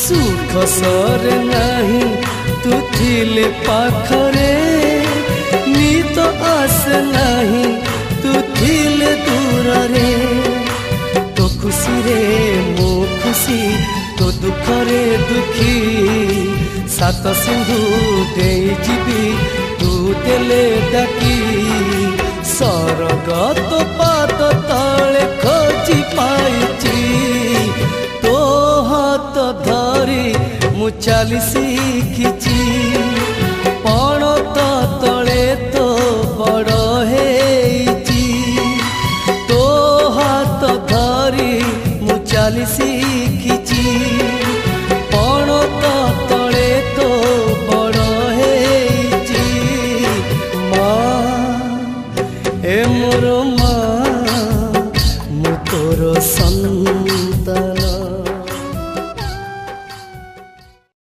सुख सर नहीं तू थिले पाखरे नीत आस नहीं तू थिले दूर रे तो खुशी रे मो खुशी तो दुख रे दुखी सात सिंधु दे जीवी तू देले डाकी सरग तो पाद तले खोजी पाइची तो हाथ धरी मु चली शिखी